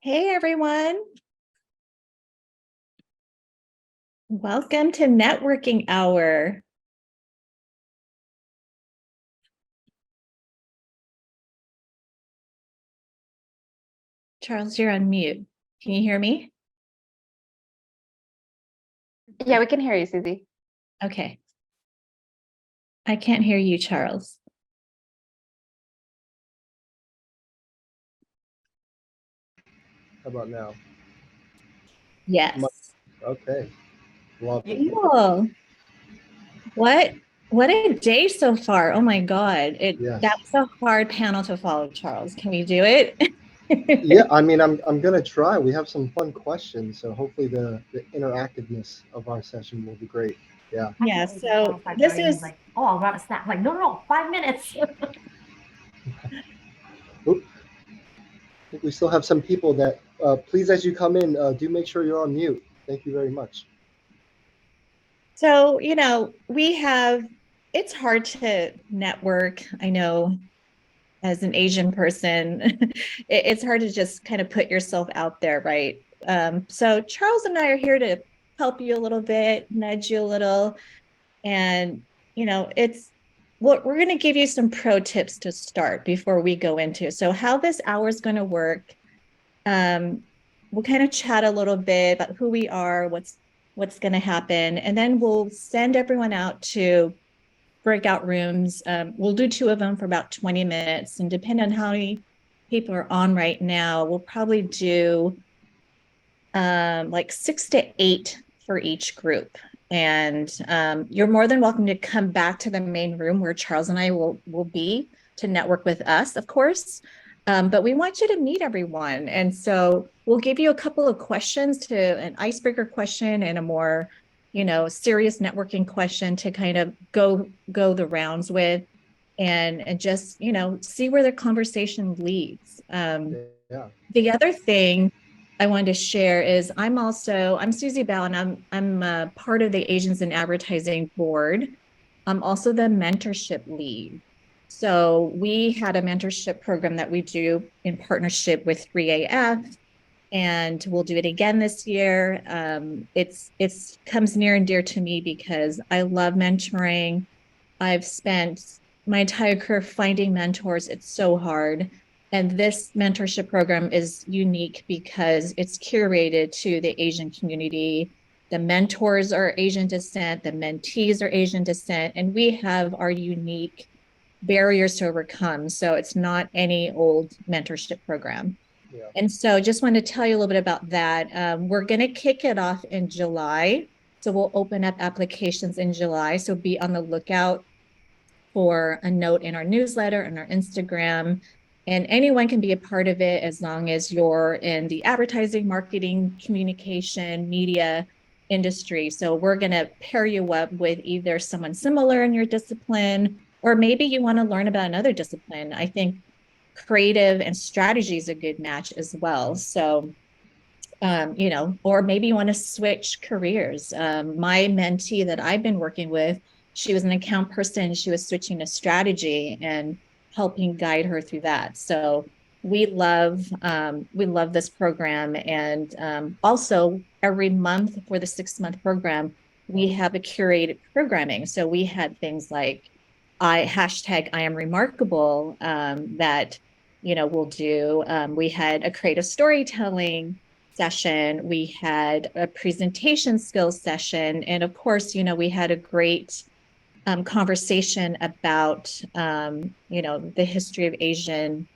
Hey everyone, welcome to Networking Hour. Charles, you're on mute. Can you hear me? Yeah, we can hear you, Suzie. Okay. I can't hear you, Charles. How about now? Yes. Okay. Well, Cool. What a day so far. Oh my God. yes. That was a hard panel to follow, Charles. Can we do it? Yeah, I mean, I'm gonna try. We have some fun questions, so hopefully the interactiveness of our session will be great. Yeah. Yeah, so this is like, oh, I'll grab a snack. Like, no, 5 minutes. Oop. I think we still have some people that please, as you come in, do make sure you're on mute. Thank you very much. so, it's hard to network. I know as an Asian person, it's hard to just kind of put yourself out there, right? So Charles and I are here to help you a little bit, nudge you a little, and it's what we're going to give you some pro tips to start before we go into. So how this hour is going to work. We'll kind of chat a little bit about who we are, what's going to happen, and then we'll send everyone out to breakout rooms. We'll do 2 of them for about 20 minutes, and depending on how many people are on right now, we'll probably do like 6 to 8 for each group. And you're more than welcome to come back to the main room where Charles and I will be to network with us, of course. But we want you to meet everyone. And so we'll give you a couple of questions, to an icebreaker question and a more serious networking question to kind of go the rounds with, and just see where the conversation leads. Yeah. The other thing I wanted to share is I'm Suzie Bell, and I'm a part of the Asians in Advertising board. I'm also the mentorship lead. So we had a mentorship program that we do in partnership with 3AF, and we'll do it again this year. It's comes near and dear to me because I love mentoring. I've spent my entire career finding mentors. It's so hard. And this mentorship program is unique because it's curated to the Asian community. The mentors are Asian descent, the mentees are Asian descent, and we have our unique barriers to overcome. So it's not any old mentorship program. Yeah. And so just want to tell you a little bit about that. We're going to kick it off in July. So we'll open up applications in July. So be on the lookout for a note in our newsletter and our Instagram. And anyone can be a part of it as long as you're in the advertising, marketing, communication, media industry. So we're going to pair you up with either someone similar in your discipline, or maybe you want to learn about another discipline. I think creative and strategy is a good match as well. So, or maybe you want to switch careers. My mentee that I've been working with, she was an account person. She was switching to strategy and helping guide her through that. So we love this program. And also every month for the 6-month program, we have a curated programming. So we had things like I am remarkable, that we'll do. We had a creative storytelling session, we had a presentation skills session, and of course we had a great conversation about the history of Asian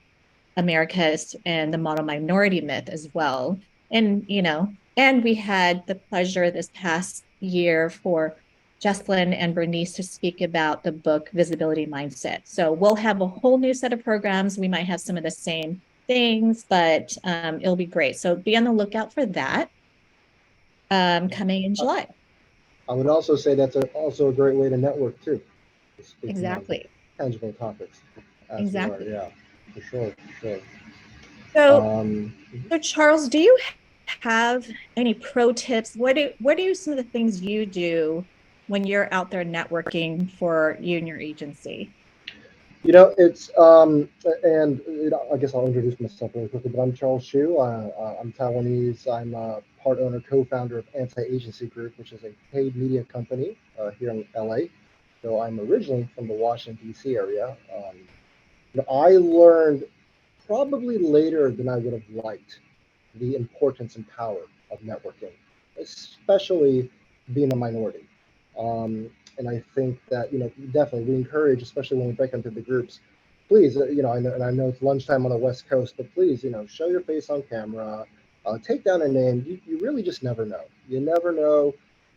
Americas and the model minority myth as well. And we had the pleasure this past year for Jesslyn and Bernice to speak about the book Visibility Mindset. So we'll have a whole new set of programs. We might have some of the same things, but it'll be great. So be on the lookout for that coming in July. I would also say that's also a great way to network too. Exactly. Tangible topics. Exactly. Yeah, for sure. So, so Charles, do you have any pro tips? What are some of the things you do when you're out there networking for you and your agency? It's and I guess I'll introduce myself really quickly. But I'm Charles Shu. I'm Taiwanese. I'm a part owner, co-founder of Anti-Agency Group, which is a paid media company here in LA. So I'm originally from the Washington D.C. area. I learned probably later than I would have liked the importance and power of networking, especially being a minority. And I think that, definitely we encourage, especially when we break into the groups, please, I know it's lunchtime on the West Coast, but please, show your face on camera, take down a name. You really just never know. You never know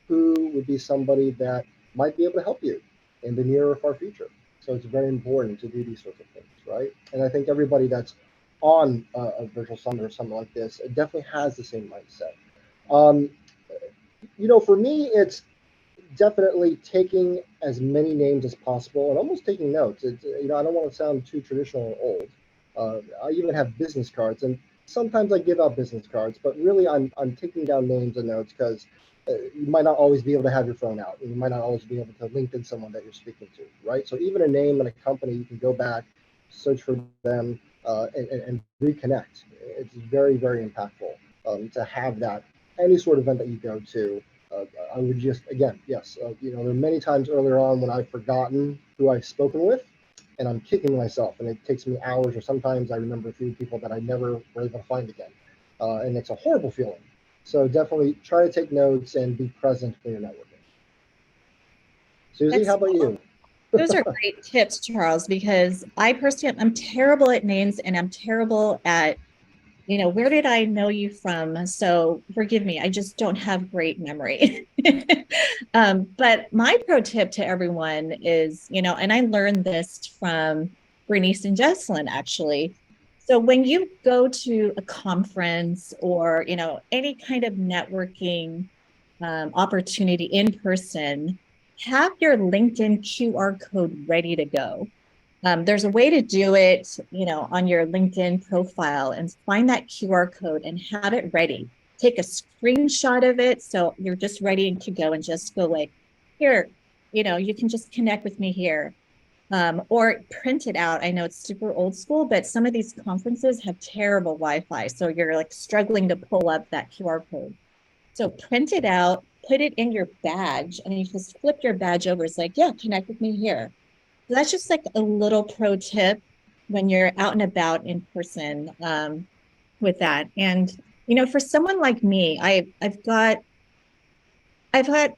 who would be somebody that might be able to help you in the near or far future. So it's very important to do these sorts of things, right? And I think everybody that's on a virtual summit or something like this, it definitely has the same mindset. Um, for me, it's definitely taking as many names as possible and almost taking notes. I don't want to sound too traditional or old. I even have business cards, and sometimes I give out business cards, but really I'm taking down names and notes because you might not always be able to have your phone out, and you might not always be able to LinkedIn someone that you're speaking to, right? So even a name and a company, you can go back, search for them, and reconnect. It's very, very impactful to have that any sort of event that you go to. I would just, again, yes, there are many times earlier on when I've forgotten who I've spoken with, and I'm kicking myself, and it takes me hours, or sometimes I remember a few people that I never were able to find again, and it's a horrible feeling. So definitely try to take notes and be present for your networking. Susie, That's how about you? Those are great tips, Charles, because I personally I'm terrible at names and I'm terrible at, where did I know you from? So forgive me, I just don't have great memory. But my pro tip to everyone is, and I learned this from Bernice and Jesselyn actually. So when you go to a conference or, any kind of networking opportunity in person, have your LinkedIn QR code ready to go. There's a way to do it, on your LinkedIn profile and find that QR code and have it ready. Take a screenshot of it so you're just ready to go and just go like, here, you can just connect with me here. Or print it out. I know it's super old school, but some of these conferences have terrible Wi-Fi. So you're like struggling to pull up that QR code. So print it out, put it in your badge, and you just flip your badge over. It's like, yeah, connect with me here. So that's just like a little pro tip when you're out and about in person with that. And for someone like me, I've had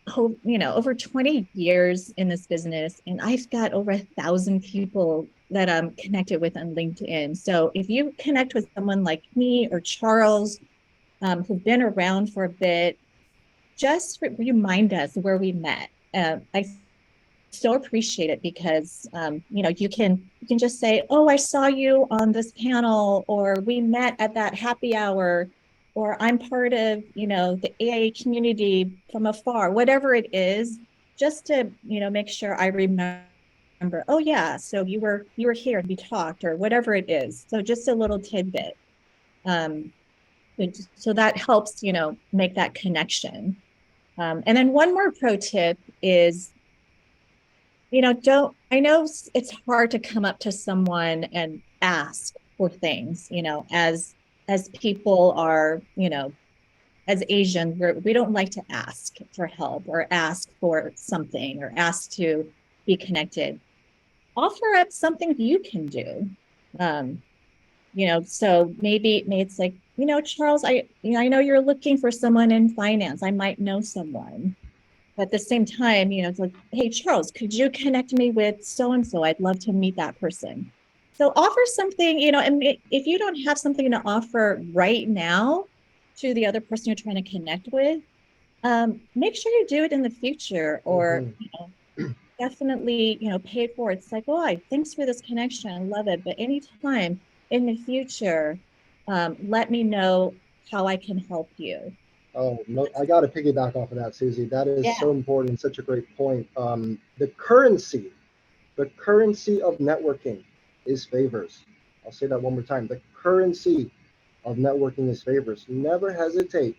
over 20 years in this business, and I've got over 1,000 people that I'm connected with on LinkedIn. So if you connect with someone like me or Charles, who've been around for a bit, just remind us where we met. I so appreciate it because you can just say, oh, I saw you on this panel, or we met at that happy hour, or I'm part of the AA community from afar, whatever it is, just to make sure I remember, oh yeah, so you were here and we talked, or whatever it is. So just a little tidbit. um so that helps make that connection. And then one more pro tip is, don't I know it's hard to come up to someone and ask for things, as people are, as Asians, we don't like to ask for help or ask for something or ask to be connected. Offer up something you can do. Um, so maybe it's like, Charles, I know you're looking for someone in finance. I might know someone. But at the same time, it's like, hey, Charles, could you connect me with so and so? I'd love to meet that person. So offer something, and if you don't have something to offer right now to the other person you're trying to connect with, make sure you do it in the future, or Hmm. definitely, pay it forward. It's like, oh, thanks for this connection. I love it. But anytime in the future, let me know how I can help you. Oh, no, I got to piggyback off of that, Susie. That is Yeah. so important, such a great point. The currency of networking is favors. I'll say that one more time. The currency of networking is favors. Never hesitate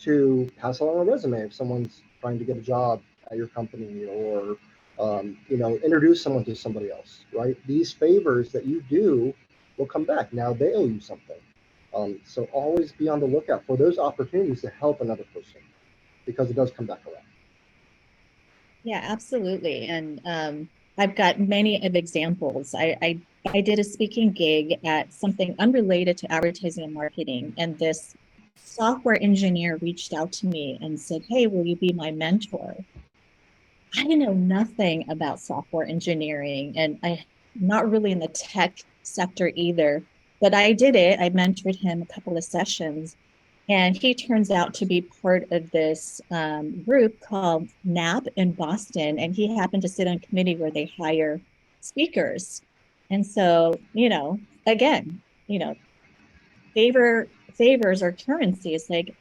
to pass along a resume if someone's trying to get a job at your company, or Introduce someone to somebody else, right? These favors that you do will come back. Now they owe you something. So always be on the lookout for those opportunities to help another person because it does come back around. Yeah, absolutely. And I've got many of examples. I did a speaking gig at something unrelated to advertising and marketing, and this software engineer reached out to me and said, "Hey, will you be my mentor?" I know nothing about software engineering, and I'm not really in the tech sector either. But I did it. I mentored him a couple of sessions, and he turns out to be part of this group called NAP in Boston. And he happened to sit on a committee where they hire speakers. And so, again, favors or currency. It's like,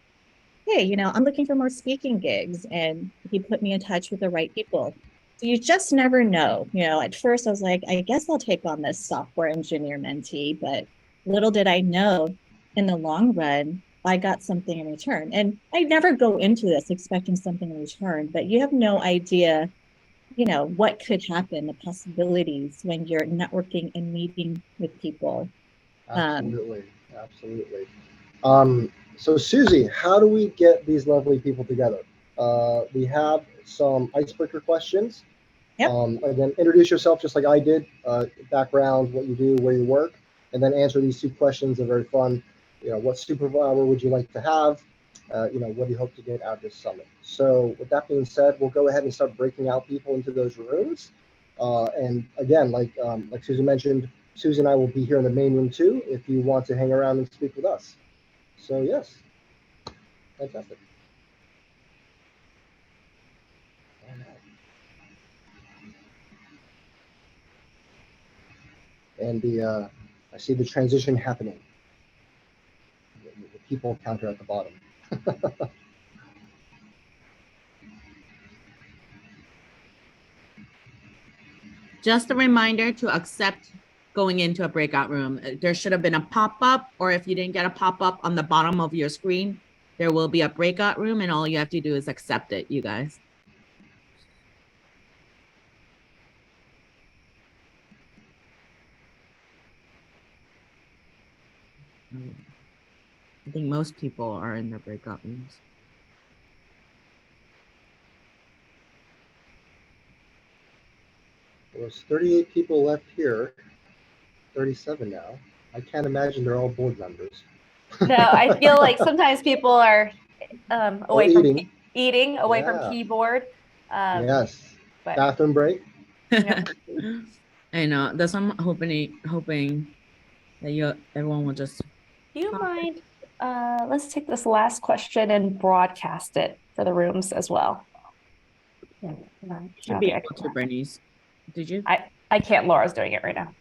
hey, I'm looking for more speaking gigs. And he put me in touch with the right people. So you just never know. At first I was like, I guess I'll take on this software engineer mentee, but little did I know in the long run, I got something in return. And I never go into this expecting something in return, but you have no idea, what could happen, the possibilities when you're networking and meeting with people. Absolutely. Absolutely. So Susie, how do we get these lovely people together? We have some icebreaker questions. Yep. Again, introduce yourself just like I did, background, what you do, where you work, and then answer these two questions. They're very fun. What superpower would you like to have? What do you hope to get out of this summit? So with that being said, we'll go ahead and start breaking out people into those rooms. And again, like Susie mentioned, Susie and I will be here in the main room too, if you want to hang around and speak with us. So yes, fantastic. And I see the transition happening. The people counter at the bottom. Just a reminder to accept going into a breakout room. There should have been a pop-up, or if you didn't get a pop-up on the bottom of your screen, there will be a breakout room, and all you have to do is accept it, you guys. I think most people are in their breakout rooms. There's 38 people left here, 37 now. I can't imagine they're all board members. No, I feel like sometimes people are away from eating. eating, away from Yeah. keyboard. Yes. But Bathroom break. Yeah. I know. That's what I'm hoping that everyone will just. do you mind? Let's take this last question and broadcast it for the rooms as well. Should be able to, Bernice. Did you? I can't. Laura's doing it right now.